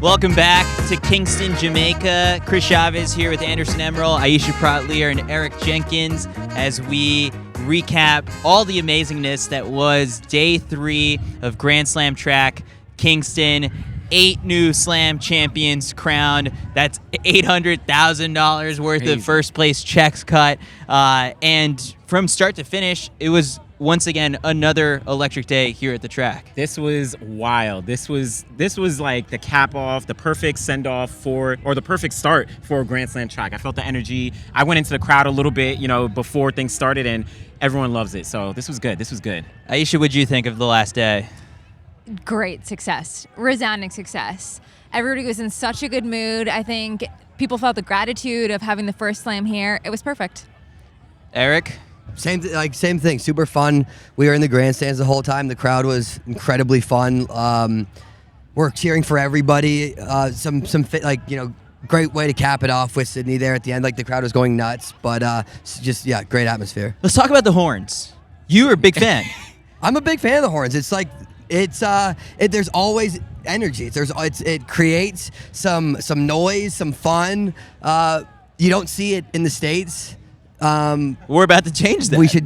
Welcome back to Kingston, Jamaica. Chris Chavez here with Anderson Emerald, Aisha Pratt-Lear, and Eric Jenkins as we recap all the amazingness that was Day 3 of Grand Slam Track Kingston. 8 new Slam champions crowned. That's $800,000 worth of first place checks cut. And from start to finish, it was once again another electric day here at the track. This was wild. This was like the cap off, the perfect send off or the perfect start for a Grand Slam track. I felt the energy. I went into the crowd a little bit, before things started, and everyone loves it. So this was good. Aisha, what'd you think of the last day? Great success, resounding success. Everybody was in such a good mood. I think people felt the gratitude of having the first slam here. It was perfect. Eric? Same thing. Super fun. We were in the grandstands the whole time. The crowd was incredibly fun. We're cheering for everybody. Great way to cap it off with Sydney there at the end. Like, the crowd was going nuts, but great atmosphere. Let's talk about the horns. You were a big fan. I'm a big fan of the horns. There's always energy. It creates some noise, some fun. You don't see it in the States. We're about to change that. We should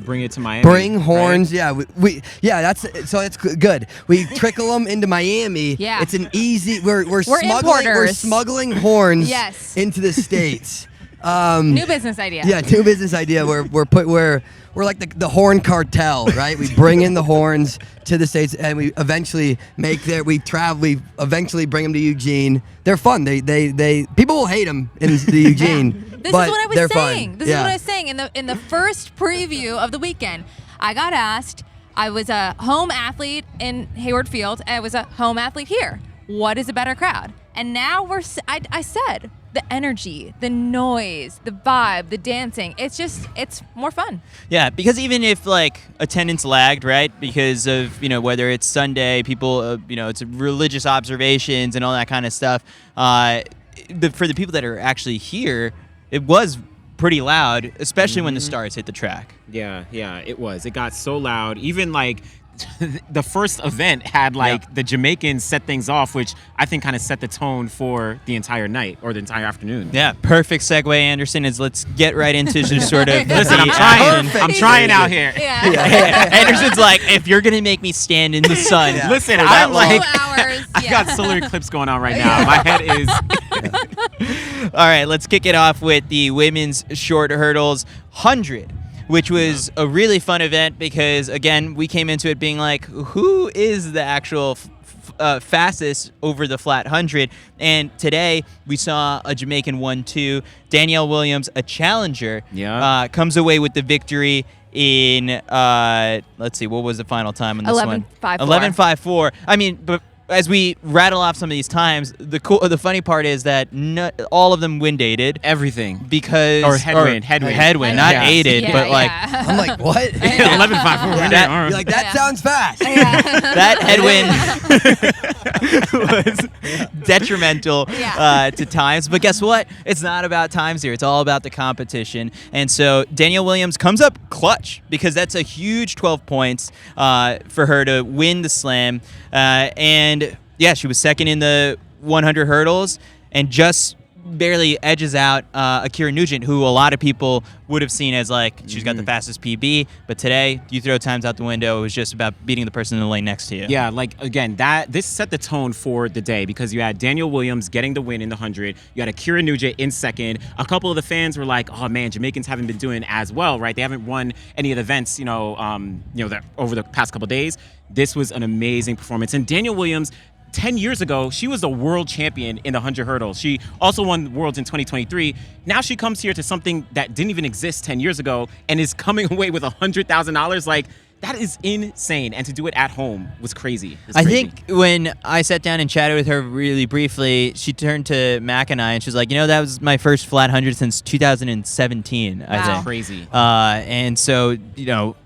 bring it to Miami. Bring horns. Right? That's good. We trickle them into Miami. Yeah. It's an easy. We're smuggling horns. Yes. Into the States. New business idea. Yeah, new business idea. We're like the horn cartel, right? We bring in the horns to the States, and we eventually we eventually bring them to Eugene. They're fun. They people will hate them in the Eugene. This but is what I was they're saying. Fun. This is what I was saying in the first preview of the weekend. I got asked. I was a home athlete in Hayward Field. And I was a home athlete here. What is a better crowd? And now I said the energy, the noise, the vibe, the dancing. It's more fun. Yeah, because even if attendance lagged, right? Because of whether it's Sunday, people it's religious observations and all that kind of stuff. For the people that are actually here, it was pretty loud, especially when the stars hit the track. Yeah, it was. It got so loud. Even the first event had the Jamaicans set things off, which I think kind of set the tone for the entire night or the entire afternoon. Yeah, perfect segue, Anderson, is let's get right into just sort of Listen, I'm trying out here. Yeah. Anderson's like, if you're going to make me stand in the sun. Yeah. Listen, I'm like 2 hours. I got solar eclipse going on right now. My head is... All right, let's kick it off with the women's short hurdles 100. Which was a really fun event because, again, we came into it being like, who is the actual fastest over the flat 100? And today we saw a Jamaican 1-2. Danielle Williams, a challenger, comes away with the victory in, let's see, what was the final time on this one? 11.54. 11.54. I mean, but as we rattle off some of these times, the funny part is that all of them wind aided. Everything. Because... Or headwind. Not aided, but I'm like, what? 11.54. You're like, that sounds fast. That headwind was detrimental to times. But guess what? It's not about times here. It's all about the competition. And so Danielle Williams comes up clutch because that's a huge 12 points for her to win the slam. And she was second in the 100 hurdles and just barely edges out Akira Nugent, who a lot of people would have seen as she's got the fastest PB, but today you throw times out the window. It was just about beating the person in the lane next to you. Yeah, again, this set the tone for the day because you had Danielle Williams getting the win in the 100. You had Akira Nugent in second. A couple of the fans were like, "Oh man, Jamaicans haven't been doing as well, right? They haven't won any of the events, that over the past couple of days." This was an amazing performance, and Danielle Williams. 10 years ago, she was a world champion in the 100 hurdles. She also won Worlds in 2023. Now she comes here to something that didn't even exist 10 years ago and is coming away with $100,000. That is insane. And to do it at home was crazy. I think when I sat down and chatted with her really briefly, she turned to Mac and I, and she was like, that was my first flat 100 since 2017, I think. That's crazy. And so,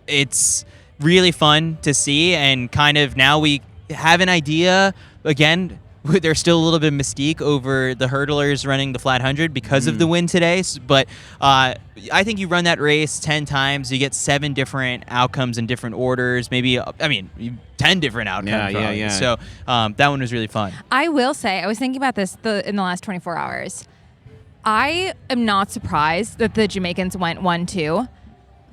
it's really fun to see, and kind of now we have an idea. Again, there's still a little bit of mystique over the hurdlers running the flat 100 because of the win today. But I think you run that race 10 times, you get 7 different outcomes in different orders. Maybe 10 different outcomes. Yeah. So that one was really fun. I will say, I was thinking about this in the last 24 hours. I am not surprised that the Jamaicans went 1-2.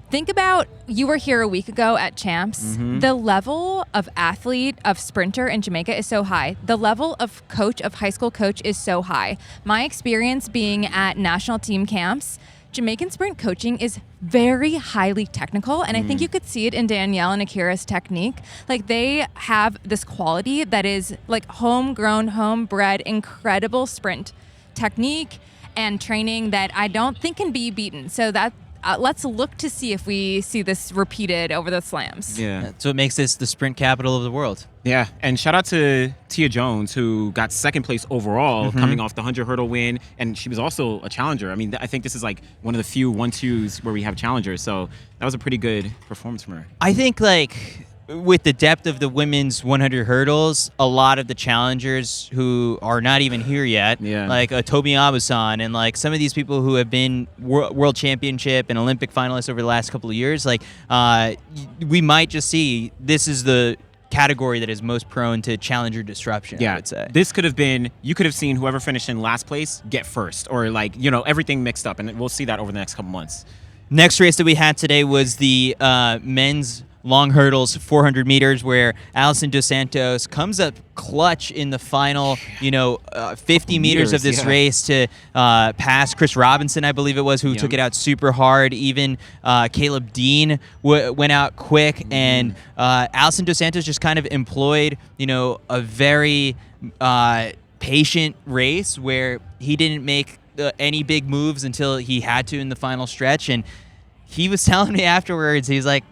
Think about, you were here a week ago at Champs. The level of athlete, of sprinter in Jamaica is so high. The level of coach, of high school coach is so high. My experience being at national team camps, Jamaican sprint coaching is very highly technical, and I think you could see it in Danielle and Akira's technique. Like, they have this quality that is like homegrown, homebred, incredible sprint technique and training that I don't think can be beaten. So that let's look to see if we see this repeated over the slams. Yeah. So it makes this the sprint capital of the world. Yeah, and shout out to Tia Jones, who got second place overall, coming off the 100 hurdle win, and she was also a challenger. I mean, I think this is like one of the few 1-2s where we have challengers, so that was a pretty good performance from her. I think, like, with the depth of the women's 100 hurdles, a lot of the challengers who are not even here yet, like Tobi Abusan and like some of these people who have been world championship and Olympic finalists over the last couple of years, like we might just see this is the category that is most prone to challenger disruption. I would say this could have been, you could have seen whoever finished in last place get first, or like, everything mixed up, and we'll see that over the next couple months. Next race that we had today was the men's long hurdles, 400 meters, where Alison dos Santos comes up clutch in the final, 50 meters of this race to pass Chris Robinson, I believe it was, who took it out super hard. Even Caleb Dean went out quick, and Alison dos Santos just kind of employed, a very patient race where he didn't make any big moves until he had to in the final stretch. And he was telling me afterwards, he's like,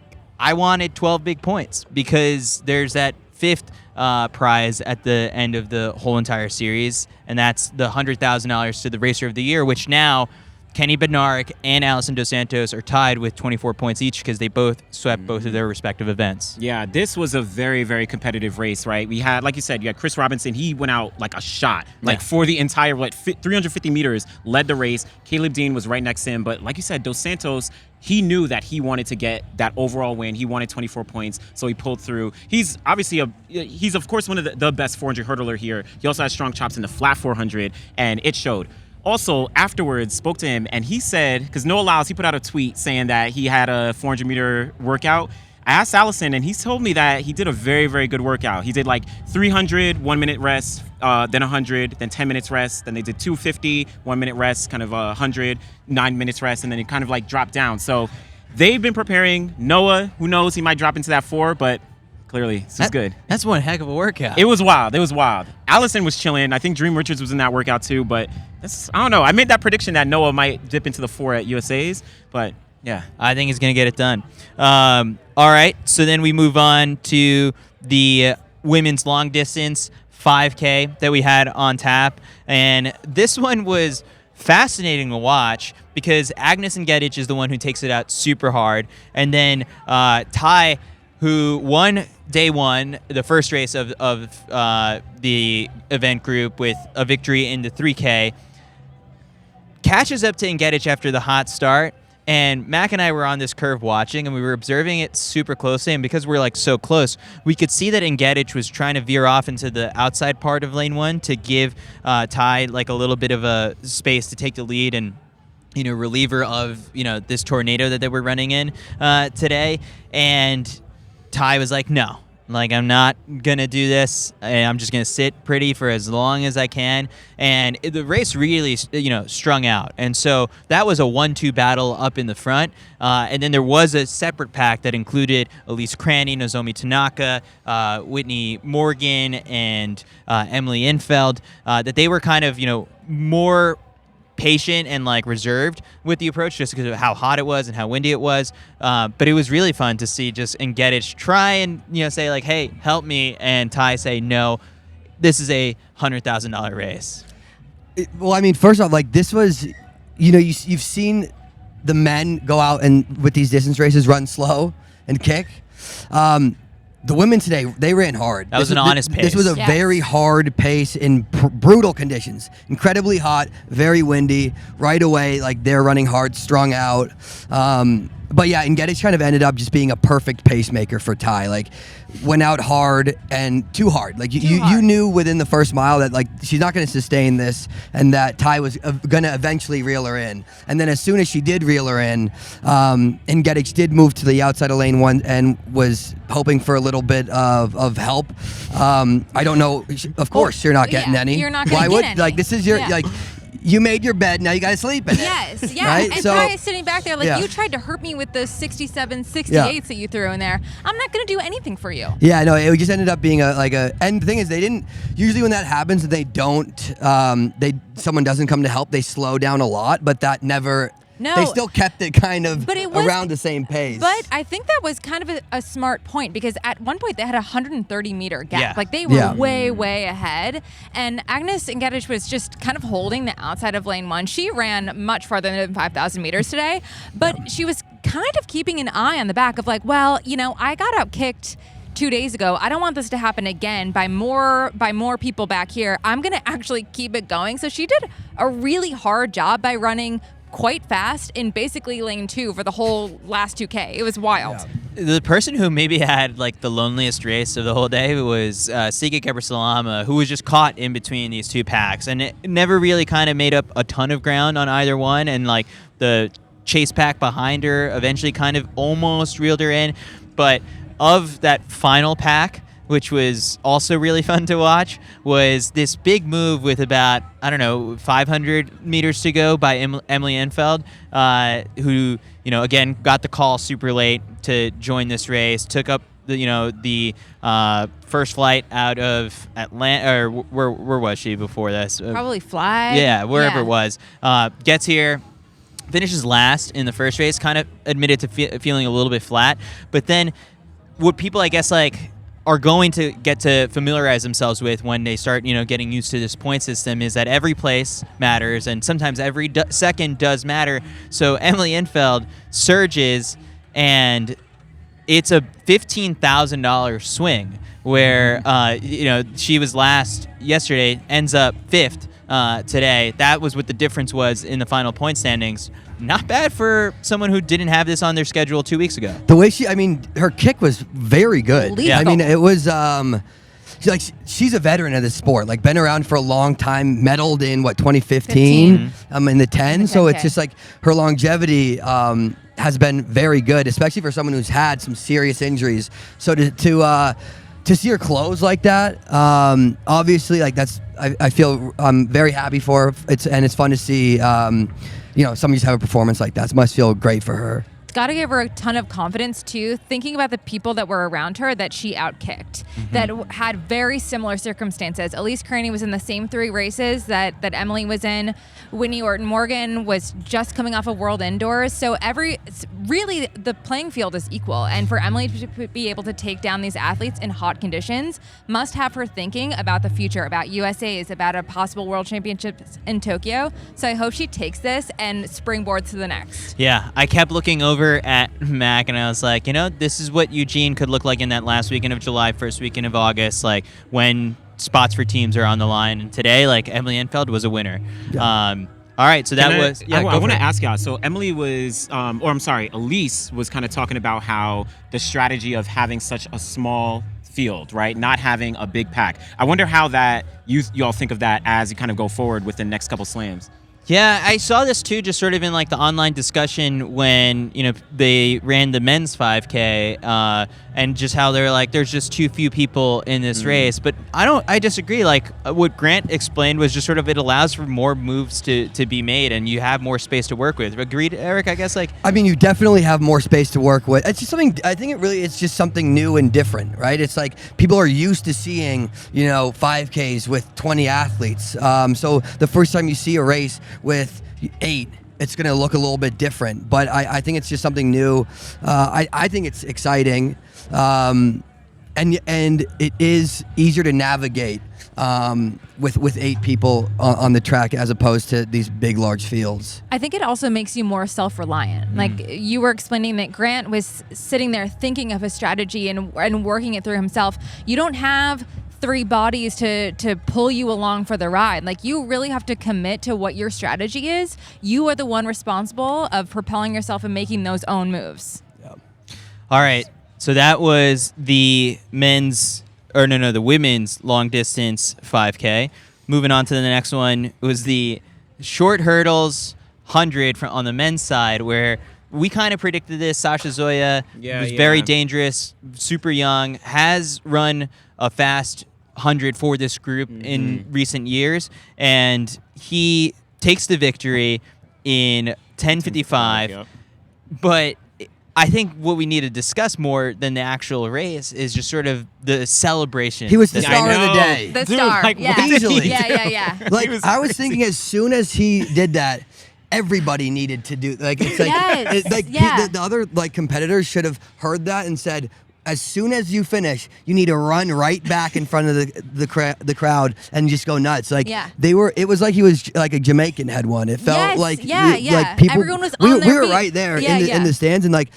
I wanted 12 big points because there's that 5th prize at the end of the whole entire series, and that's the $100,000 to the Racer of the Year, which now Kenny Bednarik and Alison dos Santos are tied with 24 points each because they both swept both of their respective events. Yeah, this was a very, very competitive race, right? We had, like you said, you had Chris Robinson. He went out like a shot, for the entire 350 meters, led the race. Caleb Dean was right next to him, but like you said, dos Santos, he knew that he wanted to get that overall win. He wanted 24 points, so he pulled through. He's obviously he's of course one of the best 400 hurdler here. He also has strong chops in the flat 400, and it showed. Also, afterwards, spoke to him, and he said, because Noah Lyles, he put out a tweet saying that he had a 400-meter workout. I asked Alison, and he told me that he did a very, very good workout. He did like 300, 1 minute rest, then 100, then 10 minutes rest. Then they did 250, 1 minute rest, kind of 100, 9 minutes rest, and then it kind of like dropped down. So they've been preparing. Noah, who knows, he might drop into that 4, but clearly this is good. That's one heck of a workout. It was wild. Allison was chilling. I think Dream Richards was in that workout too, but I don't know. I made that prediction that Noah might dip into the 4 at USA's, but yeah. I think he's going to get it done. All right, so then we move on to the women's long distance 5K that we had on tap, and this one was fascinating to watch because Agnes Ngedic is the one who takes it out super hard, and then Taye, who won day one, the first race of the event group with a victory in the 3K, catches up to Ngedic after the hot start. And Mac and I were on this curve watching, and we were observing it super closely. And because we're like so close, we could see that Ngedic was trying to veer off into the outside part of lane 1 to give Taye like a little bit of a space to take the lead and reliever of this tornado that they were running in today. And Taye was like, no, like I'm not gonna do this. I'm just gonna sit pretty for as long as I can. And the race really, strung out. And so that was a 1-2 battle up in the front. And then there was a separate pack that included Elise Cranny, Nozomi Tanaka, Whitney Morgan, and Emily Infeld. That they were kind of, more patient and like reserved with the approach just because of how hot it was and how windy it was, but it was really fun to see just Ngedic try and say like, hey, help me, and Taye say, no, this is a $100,000 race. Well, I mean, first off, like this was, you've seen the men go out and with these distance races run slow and kick. the women today, they ran hard. That was an honest pace. This was a very hard pace in brutal conditions. Incredibly hot, very windy. Right away, like they're running hard, strung out. But yeah, Ejgayehu kind of ended up just being a perfect pacemaker for Taye. Like, went out hard and too hard. Like you knew within the first mile that like she's not going to sustain this, and that Taye was going to eventually reel her in. And then as soon as she did reel her in, Ejgayehu did move to the outside of lane 1 and was hoping for a little bit of help. I don't know. Of course, you're not getting any. You're not going to get any. Like this is your like. You made your bed, now you got to sleep in it. Yes, yeah. Right? And So, Taye is sitting back there like, yeah. you tried to hurt me with the 67, 68s that you threw in there. I'm not going to do anything for you. Yeah, no, it just ended up being and the thing is, they didn't, usually when that happens, they don't, someone doesn't come to help, they slow down a lot, but that never, No. they still kept it kind of But it was- around the same pace. But I think that was kind of a smart point, because at one point they had a 130-meter gap. Yeah. Like they were Yeah. way, way ahead. And Agnes Ejgayehu was just kind of holding the outside of lane 1. She ran much farther than 5,000 meters today, but she was kind of keeping an eye on the back of like, well, you know, I got out-kicked 2 days ago. I don't want this to happen again by more people back here. I'm going to actually keep it going. So she did a really hard job by running quite fast in basically lane 2 for the whole last 2K. It was wild. The person who maybe had like the loneliest race of the whole day was Hagos Gebrhiwet, who was just caught in between these two packs, and it never really kind of made up a ton of ground on either one. And like the chase pack behind her eventually kind of almost reeled her in, but of that final pack, which was also really fun to watch, was this big move with about, 500 meters to go by Emily Enfeld, who, again, got the call super late to join this race, took up the first flight out of Atlanta, or where was she before this? Probably fly. Yeah, wherever it was. Gets here, finishes last in the first race, kind of admitted to feeling a little bit flat, but then what people, I guess, are going to get to familiarize themselves with when they start, getting used to this point system, is that every place matters, and sometimes every second does matter. So Emily Enfeld surges, and it's a $15,000 swing where, she was last yesterday, ends up 5th today. That was what the difference was in the final point standings. Not bad for someone who didn't have this on their schedule 2 weeks ago. The way her kick was very good. Lethal. I mean, it was, she's a veteran of this sport, like been around for a long time, medaled in 2015, in the 10. So it's just like her longevity has been very good, especially for someone who's had some serious injuries. So to see her close like that, obviously, like I feel I'm very happy for her. It's fun to see. Somebody just have a performance like that. It must feel great for her. It's got to give her a ton of confidence, too, thinking about the people that were around her that she outkicked, that had very similar circumstances. Elise Craney was in the same 3 races that Emily was in. Whitney Orton-Morgan was just coming off of World Indoors. So really, the playing field is equal. And for Emily to be able to take down these athletes in hot conditions must have her thinking about the future, about USA's, about a possible World Championships in Tokyo. So I hope she takes this and springboards to the next. Yeah, I kept looking over at Mac, and I was like, this is what Eugene could look like in that last weekend of July, first weekend of August, like when spots for teams are on the line. And today, like, Emily Enfeld was a winner. Yeah. All right, so that was... Yeah, I want to ask y'all. So Emily was, Elise was kind of talking about how the strategy of having such a small field, right? Not having a big pack. I wonder how that y'all think of that as you kind of go forward with the next couple slams. Yeah, I saw this too, just sort of in like the online discussion when they ran the men's 5K, and just how they're like, there's just too few people in this race. But I disagree. Like what Grant explained was just sort of it allows for more moves to be made, and you have more space to work with. Agreed, Eric? I guess you definitely have more space to work with. It's just something. I think it's just something new and different, right? It's like people are used to seeing 5Ks with 20 athletes. So the first time you see a race with 8, it's going to look a little bit different, but I think it's just something new. I think it's exciting, and it is easier to navigate with 8 people on the track as opposed to these big, large fields. I think it also makes you more self-reliant. Like you were explaining that Grant was sitting there thinking of a strategy and working it through himself. You don't have 3 bodies to pull you along for the ride. Like you really have to commit to what your strategy is. You are the one responsible of propelling yourself and making those own moves. Yep. All right. So that was the the women's long distance 5K. Moving on to the next one, it was the short hurdles 100 on the men's side, where we kind of predicted this. Sasha Zhoya was very dangerous, super young, has run a fast 100 for this group in recent years, and he takes the victory in 10:55. Yep. But I think what we need to discuss more than the actual race is just sort of the celebration. He was the that- star of the day. The Dude, star. like, Yeah. what did he Easily. Yeah. Like was I was crazy. thinking, as soon as he did that, everybody needed to do. Like it's like, Yes, yeah. the other like competitors should have heard that and said, as soon as you finish, you need to run right back in front of the crowd and just go nuts. Like Yeah. they were. It was like he was like a Jamaican had won. It felt Yes, like yeah. like people. Everyone was we, on we their were feet. right there Yeah, in the stands, and like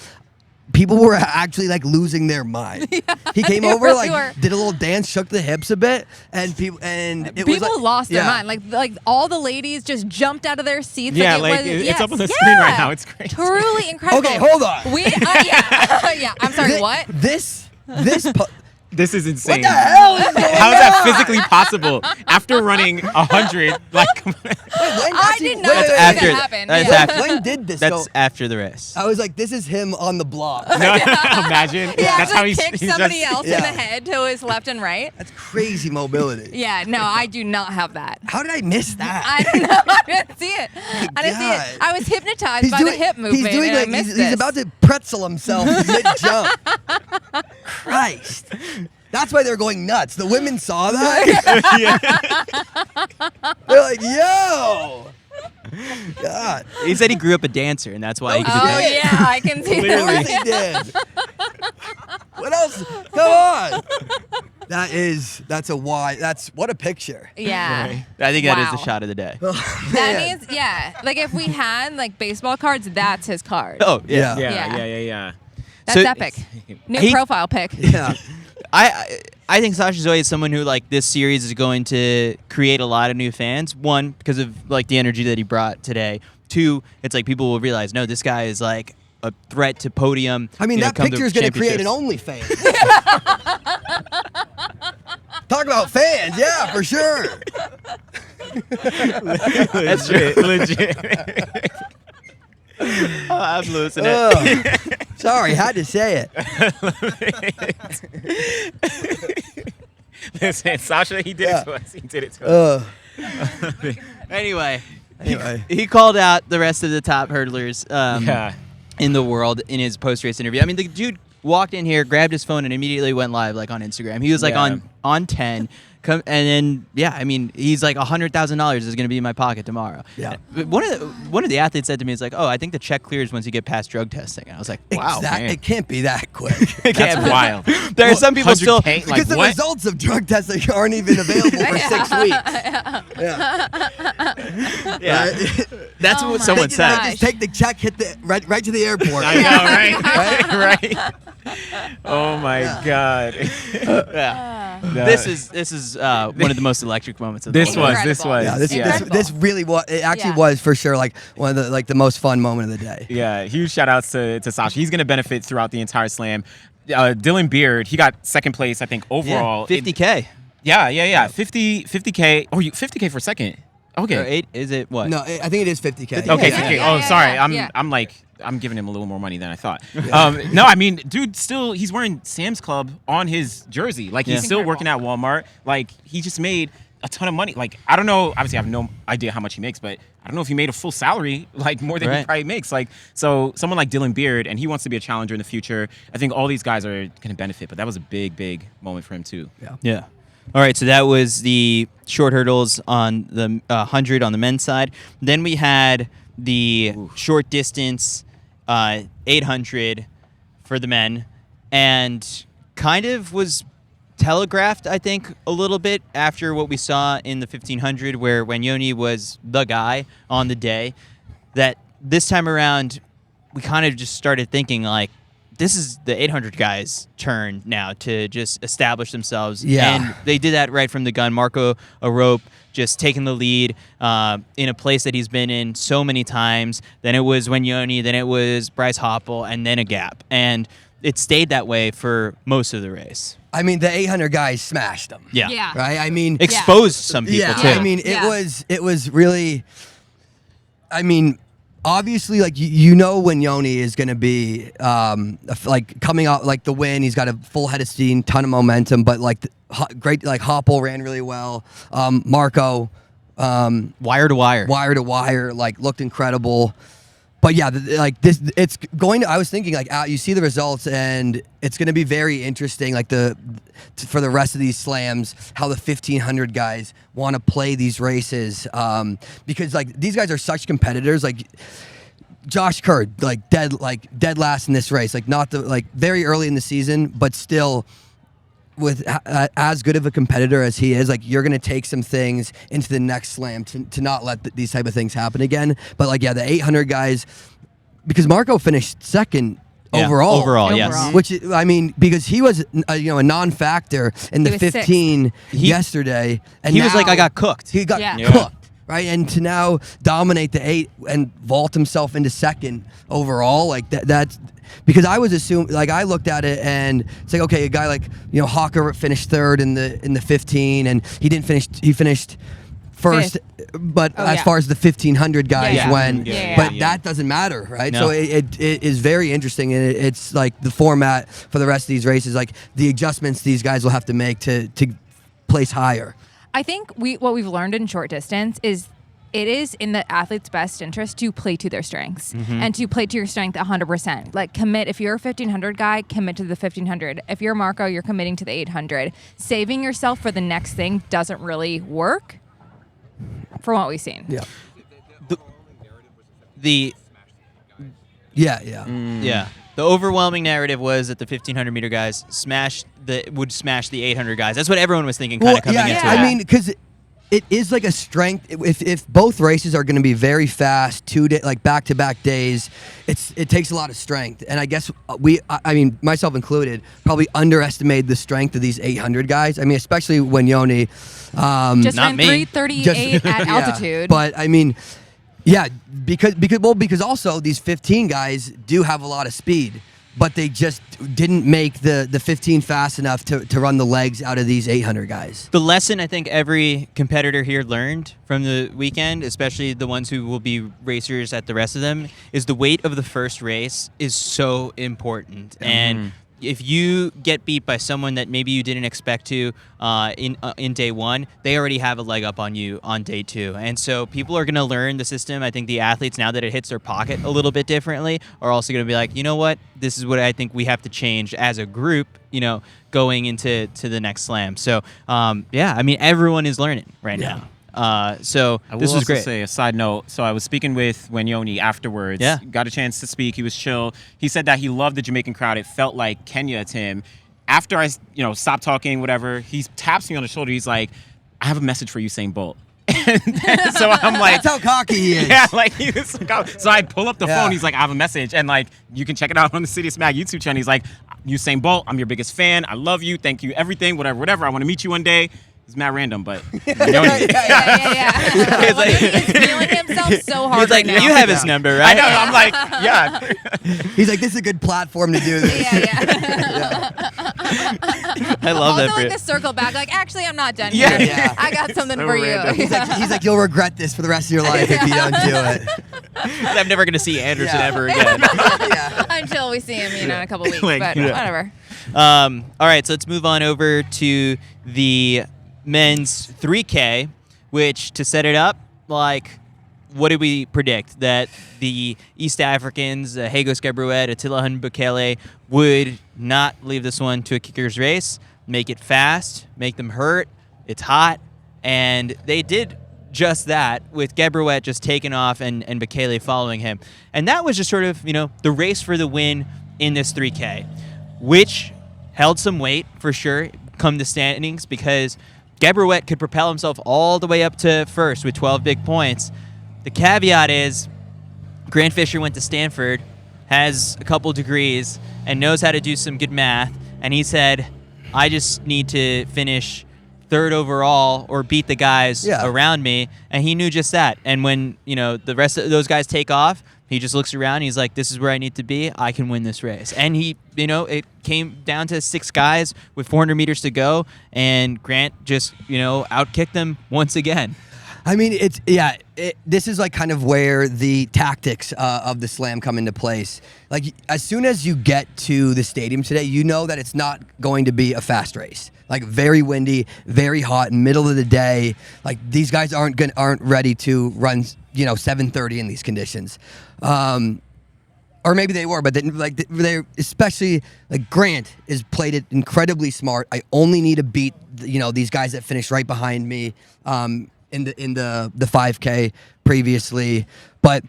people were actually like losing their mind. He came they over, really like were. did a little dance, shook the hips a bit, and people it was People like, lost their yeah. mind. Like all the ladies just jumped out of their seats. Yeah, like, like, it was, it's up on the screen right now. It's crazy. Truly incredible. Okay, hold on. We yeah. I'm sorry. What? This This is insane. what the hell is going How is that on? physically possible after running 100? Like, I did not That's see after- that happen. that's Yeah. after- When did this That's go? after the race. I was like, this is him on the block. no, imagine. He That's how actually he's kicked he's somebody just, else Yeah. in the head to his left and right. That's crazy mobility. Yeah, no, I do not have that. How did I miss that? I don't know. I didn't see it. I didn't see God. it. I was hypnotized by the hip movement. He's doing and I like missed he's this. about to pretzel himself mid jump. Christ. That's why they're going nuts. The women saw that. They're like, yo. God. He said he grew up a dancer, and that's why he could do Oh that. yeah, I can see Of course that. they did. What else? Come on. That's what a picture. Yeah. I think that is the Wow. shot of the day. That means, yeah. Like if we had like baseball cards, that's his card. Oh, yeah. yeah. That's So- epic. New He- profile pic. Yeah. I think Sasha Zhoya is someone who, like, this series is going to create a lot of new fans. One, because of like the energy that he brought today. Two, it's like people will realize, no, this guy is like a threat to podium. I mean, that come to picture is going to create an championships. OnlyFans. Talk about fans, yeah, for sure. That's true. Legit. Oh, I'm losing it. Ugh. Sorry, had to say it. Listen, Sasha, he did Yeah. it to us. He did it to us. Anyway, Anyway. he called out the rest of the top hurdlers Yeah. in the world in his post-race interview. I mean, the dude walked in here, grabbed his phone, and immediately went live, like, on Instagram. He was like Yeah. on 10. And then, yeah, I mean, he's like, $100,000 is going to be in my pocket tomorrow. Yeah. One of the athletes said to me, "It's like, oh, I think the check clears once you get past drug testing." And I was like, wow, Exact- man. it can't be that quick. That's wild. There are some people still. 100K? Like, Because the what? results of drug testing aren't even available for 6 weeks. Yeah. Yeah, that's Oh what my someone They said. gosh. just take the check, hit the right to the airport. I know, right? right? Oh my God. Yeah. This is one of the most electric moments of the This whole was. day. This was. Yeah, this Incredible. this really was. It actually Yeah. was for sure like one of the most fun moment of the day. Yeah, huge shout outs to Sasha. He's going to benefit throughout the entire slam. Dylan Beard, he got second place, I think, overall. Yeah, 50K. Yeah. 50K. Oh, 50K for second. Okay. Or 8, is it what? No, I think it is 50K. Okay, Yeah, 50K. yeah, Oh, yeah, sorry. yeah. I'm giving him a little more money than I thought. No, I mean, dude, he's wearing Sam's Club on his jersey. Like, he's Yeah. still working at Walmart. Like, he just made a ton of money. Like, I don't know. Obviously, I have no idea how much he makes, but I don't know if he made a full salary, like, more than he Right. probably makes. Like, so someone like Dylan Beard, and he wants to be a challenger in the future. I think all these guys are going to benefit, but that was a big, big moment for him, too. Yeah. All right, so that was the short hurdles on the 100 on the men's side. Then we had the short distance 800 for the men, and kind of was telegraphed, I think, a little bit after what we saw in the 1500, where Wanyonyi was the guy on the day, that this time around, we kind of just started thinking, like, this is the 800 guys' turn now to just establish themselves. Yeah. And they did that right from the gun. Marco Arop just taking the lead in a place that he's been in so many times. Then it was Wanyonyi, then it was Bryce Hoppel, and then a gap. And it stayed that way for most of the race. I mean, the 800 guys smashed them. Yeah. Yeah. Right? I mean, Exposed some people, yeah, too. I mean, it was really, I mean, obviously, like, you know Wanyonyi is going to be, like, coming out, like, the win. He's got a full head of steam, ton of momentum, but, like, great, like, Hoppel ran really well. Marco. Wire to wire. Wire to wire, like, looked incredible. But yeah, like this, it's going to. I was thinking, like, you see the results, and it's going to be very interesting, like for the rest of these slams, how the 1500 guys want to play these races, because like these guys are such competitors. Like Josh Kerr, like dead last in this race, like not the very early in the season, but still. With as good of a competitor as he is, like you're gonna take some things into the next slam to not let these type of things happen again. But like the 800 guys, because Marco finished second overall. Overall, yes. Which I mean, because he was a non-factor in the 15 yesterday, and he was like, I got cooked. He got cooked. Right, and to now dominate the 8 and vault himself into second overall, like that's because I was assuming, like I looked at it and it's like, okay, a guy like Hawker finished third in the 15, and he didn't finish. He finished first, but as far as the 1500 guys went, but that doesn't matter, right? No. So it is very interesting, and it's like the format for the rest of these races, like the adjustments these guys will have to make to place higher. I think what we've learned in short distance is it is in the athlete's best interest to play to their strengths and to play to your strength 100%. Like commit, if you're a 1500 guy, commit to the 1500. If you're Marco, you're committing to the 800. Saving yourself for the next thing doesn't really work from what we've seen. Yeah. Yeah. The overwhelming narrative was that the 1500 meter guys would smash the 800 guys. That's what everyone was thinking coming into it. I mean, because it is like a strength. If both races are going to be very fast, back-to-back days, it takes a lot of strength. And I guess I mean, myself included, probably underestimated the strength of these 800 guys. I mean, especially Wanyonyi. Just ran 3:38 at altitude. But I mean, yeah, because also these 15 guys do have a lot of speed, but they just didn't make the 15 fast enough to run the legs out of these 800 guys. The lesson I think every competitor here learned from the weekend, especially the ones who will be racers at the rest of them, is the weight of the first race is so important. And if you get beat by someone that maybe you didn't expect to in day one, they already have a leg up on you on day two. And so people are going to learn the system. I think the athletes, now that it hits their pocket a little bit differently, are also going to be like, you know what? This is what I think we have to change as a group, going into the next slam. So, I mean, everyone is learning right now. So this was great. I will also say a side note. So I was speaking with Wanyonyi afterwards. Yeah. Got a chance to speak. He was chill. He said that he loved the Jamaican crowd. It felt like Kenya to him. After I, stopped talking, whatever, he taps me on the shoulder. He's like, I have a message for Usain Bolt. So I'm like, that's how cocky he is. Yeah, like he was. So I pull up the phone. He's like, I have a message, and like you can check it out on the City of Smack YouTube channel. He's like, Usain Bolt, I'm your biggest fan. I love you. Thank you, everything, whatever. I want to meet you one day. It's mad random, but He's feeling himself so hard. He's like, right now. you have his number, right? I know. I'm like, yeah. He's like, this is a good platform to do this. I love also, that. like, to circle back, like, actually, I'm not done Yeah. here. Yeah. I got something So for random. you. He's like, you'll regret this for the rest of your life if you don't do it. I'm never going to see Anderson ever again. Until we see him, in a couple weeks. Like, but whatever. All right, so let's move on over to the men's 3K, which, to set it up, like, what did we predict? That the East Africans, Hagos Gebrhiwet, Attila Hunbekele, would not leave this one to a kicker's race, make it fast, make them hurt. It's hot. And they did just that, with Gebrhiwet just taking off and Bekele following him. And that was just sort of, the race for the win in this 3K, which held some weight for sure. come the standings because Gebrhiwet could propel himself all the way up to first with 12 big points. The caveat is Grant Fisher went to Stanford, has a couple degrees, and knows how to do some good math. And he said, I just need to finish third overall or beat the guys around me. And he knew just that. And when, the rest of those guys take off, he just looks around and he's like, this is where I need to be. I can win this race. And he, it came down to 6 guys with 400 meters to go. And Grant just, outkicked them once again. I mean, this is like kind of where the tactics of the slam come into place. Like, as soon as you get to the stadium today, you know that it's not going to be a fast race. Like, very windy, very hot, middle of the day. Like, these guys aren't ready to run, 7:30 in these conditions. Or maybe they were, but they're especially like Grant is played it incredibly smart. I only need to beat these guys that finished right behind me. In the 5K previously, but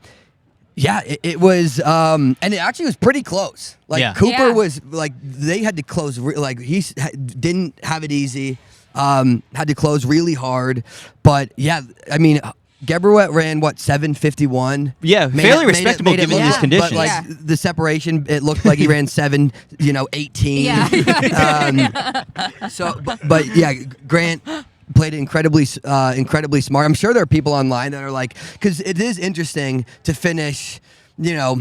it was and it actually was pretty close. Like Cooper was like they had to close didn't have it easy, had to close really hard, but I mean Gebrhiwet ran 7:51. Yeah, fairly respectable given these conditions. But the separation, it looked like he ran 7:18. Grant played it incredibly smart. I'm sure there are people online that are like, because it is interesting to finish, a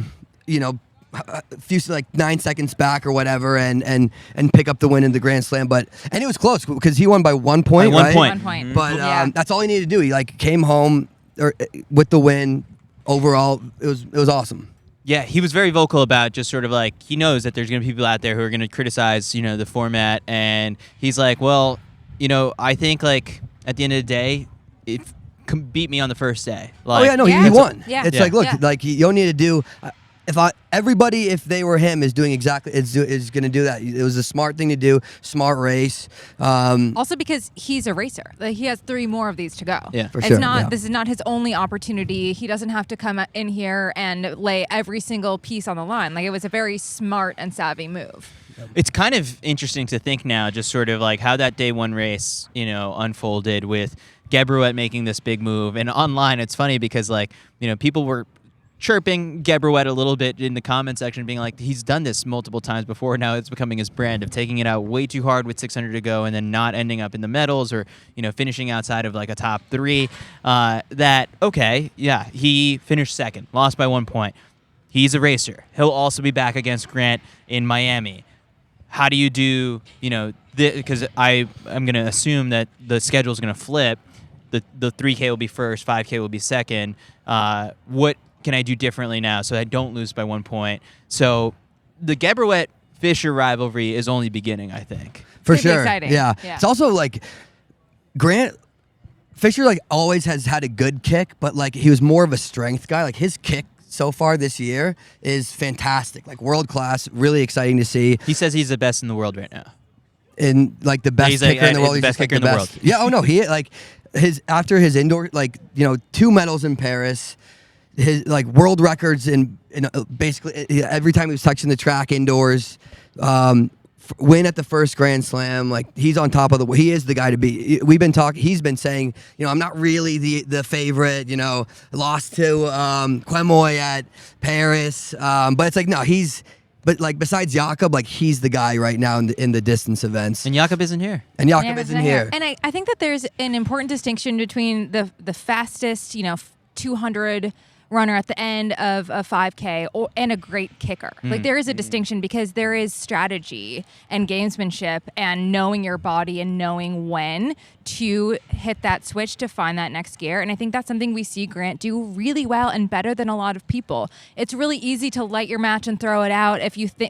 few 9 seconds back or whatever, and pick up the win in the Grand Slam. And it was close because he won by 1 point. By 1 point. 1 point. But that's all he needed to do. He came home with the win. Overall, it was awesome. Yeah, he was very vocal about just sort of he knows that there's going to be people out there who are going to criticize, the format, and he's like, well, I think at the end of the day, it beat me on the first day. He won. Yeah. It's you don't need to do. If they were him, is going to do that. It was a smart thing to do. Smart race. Also because he's a racer. He has 3 more of these to go. Yeah, for sure. This is not his only opportunity. He doesn't have to come in here and lay every single piece on the line. It was a very smart and savvy move. It's kind of interesting to think now, just sort of how that day 1 race, unfolded with Gebrhiwet making this big move. And online, it's funny because people were chirping Gebrhiwet a little bit in the comment section, being like, he's done this multiple times before. Now it's becoming his brand of taking it out way too hard with 600 to go and then not ending up in the medals or, finishing outside of a top 3. He finished second, lost by 1 point. He's a racer. He'll also be back against Grant in Miami. How do you do, because I'm going to assume that the schedule is going to flip. The 3K will be first, 5K will be second. What can I do differently now so I don't lose by 1 point? So the Gebrhiwet-Fisher rivalry is only beginning, I think. For It's sure. exciting. Yeah. Yeah. It's also Grant Fisher always has had a good kick, but he was more of a strength guy. His kick so far this year is fantastic, world class, really exciting to see. He says he's the best in the world right now. And the best kicker in the world. The best kicker in the world. Yeah. Oh no. He after his indoor 2 medals in Paris, his world records in basically every time he was touching the track indoors. Win at the first Grand Slam, he's on top of he is the guy to beat. He's been saying, I'm not really the favorite, lost to Quemoy at Paris, but it's no, besides Jakob, he's the guy right now in the distance events. And Jakob isn't here. And Jakob isn't here. And I think that there's an important distinction between the fastest, 200 runner at the end of a 5K and a great kicker. There is a distinction because there is strategy and gamesmanship and knowing your body and knowing when to hit that switch to find that next gear. And I think that's something we see Grant do really well and better than a lot of people. It's really easy to light your match and throw it out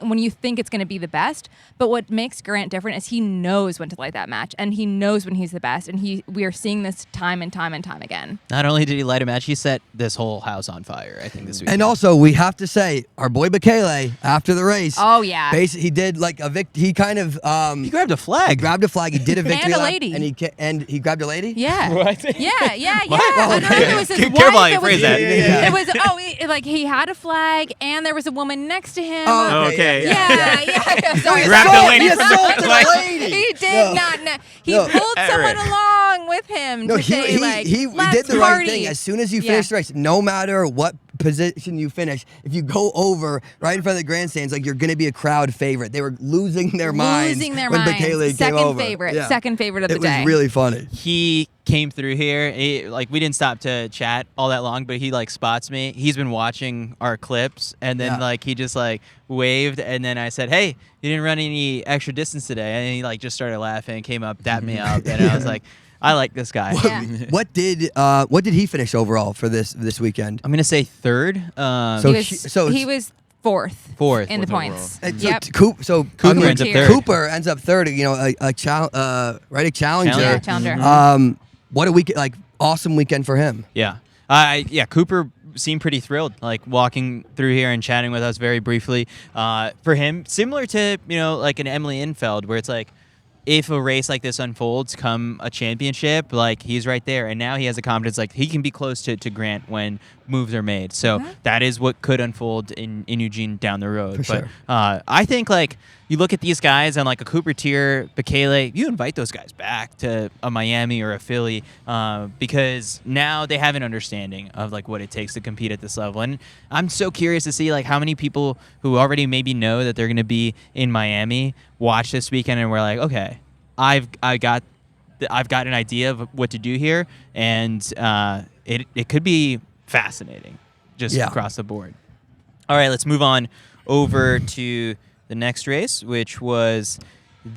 when you think it's going to be the best. But what makes Grant different is he knows when to light that match and he knows when he's the best. And we are seeing this time and time and time again. Not only did he light a match, he set this whole house on on fire, I think, this week. And also, we have to say, our boy Bekele, after the race, Oh, yeah. he did like a he kind of he grabbed a flag. He grabbed a flag. He did a victory And a lap, lady. and he grabbed a lady. Yeah. What? Yeah. Oh, I don't know if it was his wife. Careful how you it was- phrase that. It was like he had a flag and there was a woman next to him. Oh, Okay. Yeah. Sorry. Grabbed the lady He from the assaulted flag. a lady. He did not. He No. pulled someone Alright. along with him No, to say like, he "Let's did the party." right thing. As soon as you Yeah. finish the race, no matter what position you finish, if you go over right in front of the grandstands, like you're gonna be a crowd favorite. They were losing their minds Losing their when minds. Bekele came Second over. favorite. Yeah. Second favorite of the It day. was really funny. He came through here. Like we didn't stop to chat all that long, but he like spots me. He's been watching our clips, and then Yeah. like he just like waved, and then I said, "Hey, you didn't run any extra distance today," and he like just started laughing, came up, dapped me up, and I was like, "I like this guy." Yeah. What did he finish overall for this weekend? I'm gonna say third. So he was fourth. Fourth. in the Fourth points. Yep. Yep. Cooper ends up third. Cooper ends up third. You know, a challenger. Yeah, challenger. What a weekend! Like awesome weekend for him. Yeah. Cooper seemed pretty thrilled, like walking through here and chatting with us very briefly. For him, similar to, like an Emily Infeld, where it's like, if a race like this unfolds come a championship, like he's right there. And now he has the confidence, like he can be close to Grant when moves are made. So that is what could unfold in Eugene down the road. For But sure. I think like you look at these guys and like a Cooper Tier, Bekele, you invite those guys back to a Miami or a Philly because now they have an understanding of like what it takes to compete at this level. And I'm so curious to see like how many people who already maybe know that they're going to be in Miami watch this weekend and we're like, okay, I've got an idea of what to do here, and it could be fascinating just across the board. All right, let's move on over to the next race, which was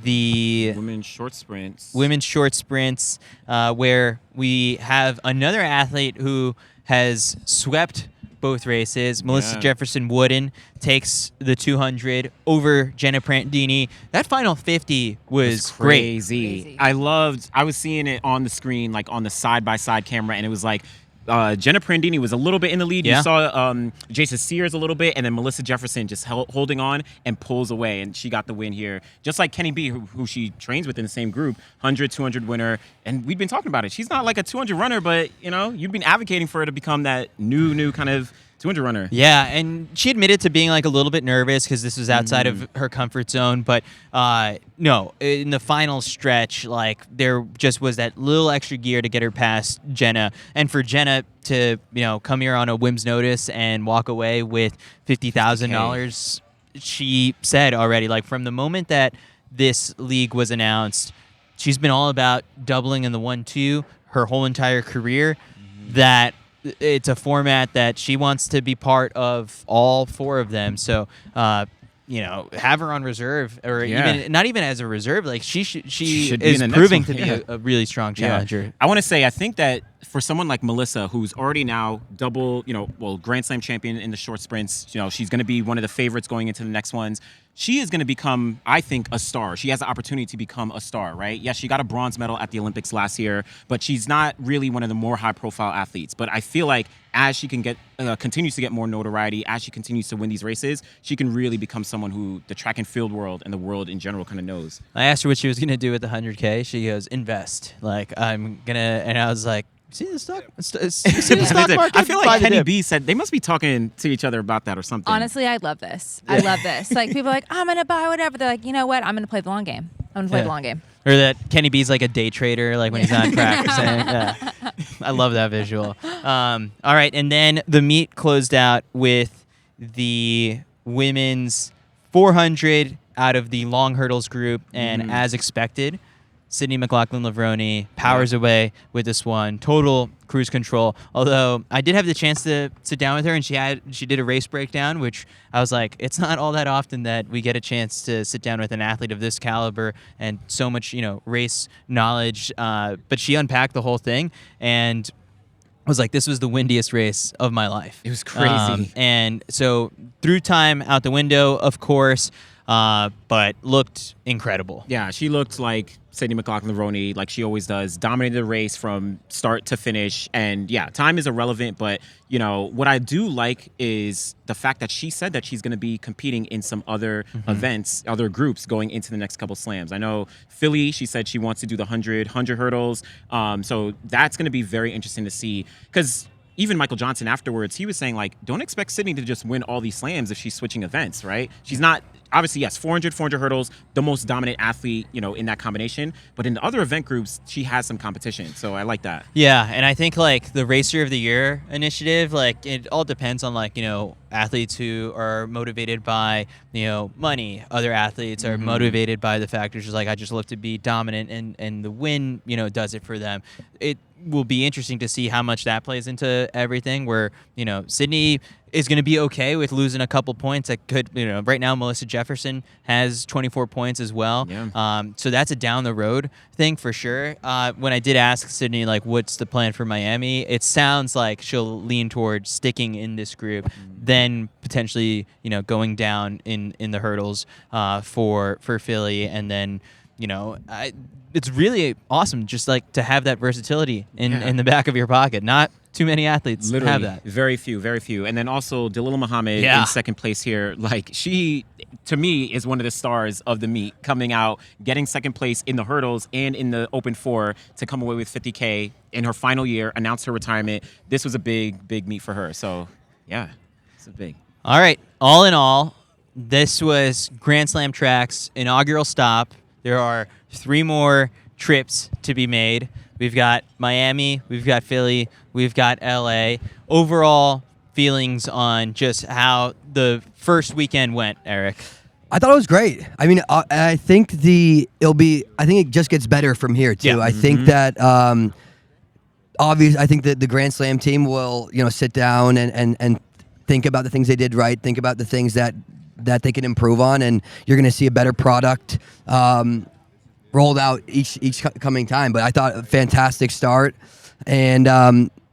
the Women's short sprints. Where we have another athlete who has swept both races. Melissa Jefferson-Wooden takes the 200 over Jenna Prandini. That final 50 was great. Crazy. I was seeing it on the screen, like on the side-by-side camera, and it was like Jenna Prandini was a little bit in the lead. Yeah. You saw Jason Sears a little bit, and then Melissa Jefferson just holding on and pulls away, and she got the win here. Just like Kenny B, who she trains with in the same group, 100, 200 winner. And we've been talking about it. She's not like a 200 runner, but, you've been advocating for her to become that new kind of 200 runner. Yeah, and she admitted to being like a little bit nervous because this was outside of her comfort zone. But no, in the final stretch, like there just was that little extra gear to get her past Jenna. And for Jenna to, come here on a whim's notice and walk away with $50,000, she said already, like from the moment that this league was announced, she's been all about doubling in the 1-2 her whole entire career. That it's a format that she wants to be part of all four of them. So, have her on reserve, or even not even as a reserve. Like she Should be is in the next proving one. to be a really strong challenger. I want to say, I think that for someone like Melissa, who's already now double, Grand Slam champion in the short sprints, she's going to be one of the favorites going into the next ones. She is going to become, I think, a star. She has the opportunity to become a star, right? Yes, she got a bronze medal at the Olympics last year, but she's not really one of the more high-profile athletes. But I feel like as she can continues to get more notoriety, as she continues to win these races, she can really become someone who the track and field world and the world in general kind of knows. I asked her what she was going to do with the 100K. She goes, invest. Like, I'm going to, and I was like, see the stock market? I feel Buy like the Kenny dip. B said they must be talking to each other about that or something. Honestly, I love this. I love this. Like people are like, I'm gonna buy whatever. They're like, you know what? I'm gonna play the long game. I'm gonna play the long game. Or that Kenny B's like a day trader, like when he's not practicing. Yeah. I love that visual. All right, and then the meet closed out with the women's 400 out of the long hurdles group, and as expected, Sydney McLaughlin-Levrone powers away with this one. Total cruise control. Although I did have the chance to sit down with her, and she did a race breakdown, which I was like, it's not all that often that we get a chance to sit down with an athlete of this caliber and so much, race knowledge. But she unpacked the whole thing, and I was like, this was the windiest race of my life. It was crazy. And so threw time out the window, of course, but looked incredible. Yeah, she looked like Sydney McLaughlin-Levrone, like she always does, dominated the race from start to finish. And yeah, time is irrelevant, but what I do like is the fact that she said that she's going to be competing in some other events, other groups going into the next couple slams. I know Philly, she said she wants to do the 100 hurdles. So that's going to be very interesting to see, because even Michael Johnson afterwards, he was saying, like, don't expect Sydney to just win all these slams if she's switching events, right? She's not, obviously, yes, 400 hurdles, the most dominant athlete, in that combination. But in the other event groups, she has some competition. So I like that. Yeah, and I think, like, the Racer of the Year initiative, like, it all depends on, like, athletes who are motivated by, money. Other athletes are motivated by the factors just like, I just love to be dominant, and the win, does it for them. It will be interesting to see how much that plays into everything, where, Sydney is going to be okay with losing a couple points. That could, right now Melissa Jefferson has 24 points as well. Yeah. So that's a down the road thing for sure. When I did ask Sydney, like, what's the plan for Miami, it sounds like she'll lean towards sticking in this group, then potentially, going down in the hurdles for Philly, and then, it's really awesome just like to have that versatility in the back of your pocket. Not too many athletes have that. Very few. And then also Dalilah Muhammad in second place here. Like, she, to me, is one of the stars of the meet, coming out, getting second place in the hurdles and in the open 4 to come away with $50K in her final year, announced her retirement. This was a big meet for her. So, yeah, it's a big. All right. All in all, this was Grand Slam Track's inaugural stop. There are 3 more trips to be made. We've got Miami, we've got Philly, we've got LA. Overall feelings on just how the first weekend went, Eric? I thought it was great. I mean, I think it just gets better from here too. Yeah. I think that obviously, I think that the Grand Slam team will sit down and think about the things they did right, think about the things that they can improve on, and you're going to see a better product rolled out each coming time. But I thought a fantastic start, and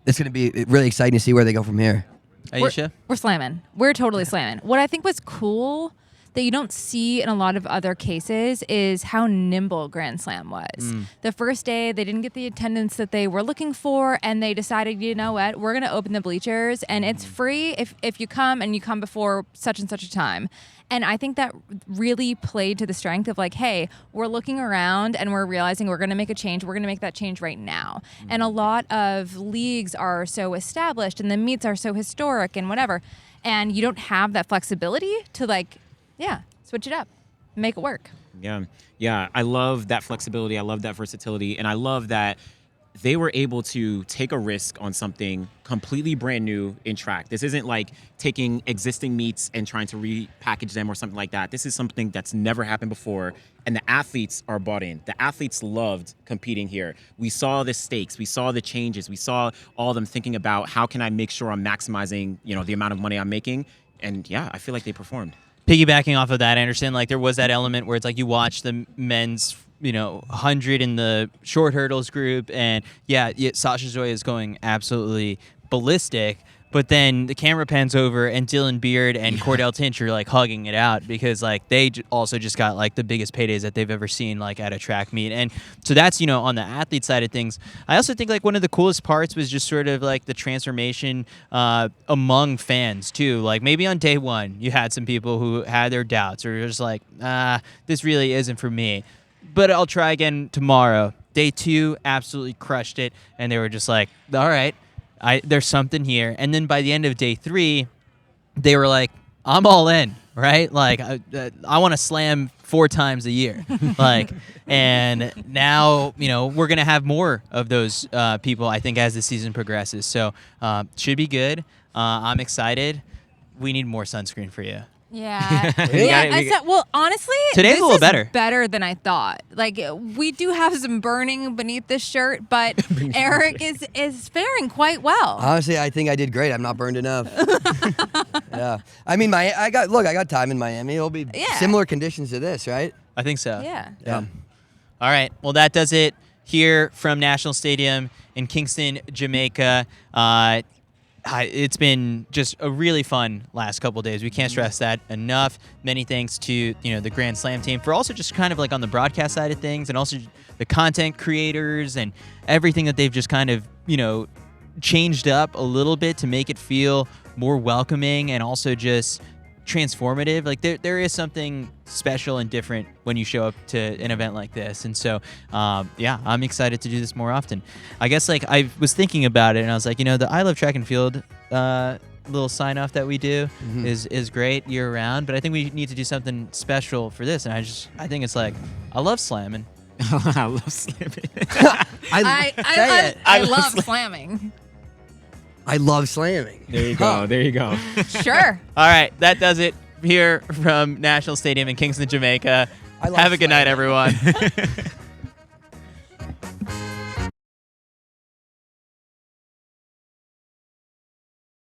it's going to be really exciting to see where they go from here. Aisha? We're slamming. We're totally slamming. What I think was cool that you don't see in a lot of other cases is how nimble Grand Slam was. The first day, they didn't get the attendance that they were looking for, and they decided, you know what, we're going to open the bleachers, and it's free if you come, and you come before such and such a time. And I think that really played to the strength of, like, hey, we're looking around and we're realizing we're going to make a change. We're going to make that change right now. And a lot of leagues are so established and the meets are so historic and whatever. And you don't have that flexibility to, like, switch it up, make it work. Yeah. I love that flexibility. I love that versatility. And I love that they were able to take a risk on something completely brand new in track. This isn't like taking existing meets and trying to repackage them or something like that. This is something that's never happened before, and the athletes are bought in. The athletes loved competing here. We saw the stakes. We saw the changes. We saw all of them thinking about, how can I make sure I'm maximizing, the amount of money I'm making? And yeah, I feel like they performed. Piggybacking off of that, Anderson, like, there was that element where it's like you watch the men's 100 in the short hurdles group, and Sasha Zhoya is going absolutely ballistic, but then the camera pans over and Dylan Beard and Cordell Tinch are like hugging it out, because like they also just got like the biggest paydays that they've ever seen, like, at a track meet. And so that's on the athlete side of things. I also think like one of the coolest parts was just sort of like the transformation among fans too. Like, maybe on day 1 you had some people who had their doubts, or just like, this really isn't for me, but I'll try again tomorrow. Day 2 absolutely crushed it, and they were just like, all right, there's something here. And then by the end of day 3, they were like, I'm all in, right? Like, I want to slam 4 times a year. Like, and now, we're going to have more of those people, I think, as the season progresses. So should be good. I'm excited. We need more sunscreen for you. Yeah. Well, honestly, today's a little better. Better than I thought. Like, we do have some burning beneath this shirt, but Eric is faring quite well. Honestly, I think I did great. I'm not burned enough. Yeah. I mean, I got time in Miami. It'll be similar conditions to this, right? I think so. Yeah. All right. Well, that does it here from National Stadium in Kingston, Jamaica. It's been just a really fun last couple of days. We can't stress that enough. Many thanks to the Grand Slam team for also just kind of like on the broadcast side of things, and also the content creators and everything that they've just kind of changed up a little bit to make it feel more welcoming and also just transformative. Like there is something special and different when you show up to an event like this, and so I'm excited to do this more often. I guess like I was thinking about it and I was like, the I Love Track and Field little sign off that we do is great year round, but I think we need to do something special for this, and I think it's like I love slamming. I love slamming. I love slamming. I love slamming. There you go. There you go. Sure. All right, that does it here from National Stadium in Kingston, Jamaica. Have a good night, everyone.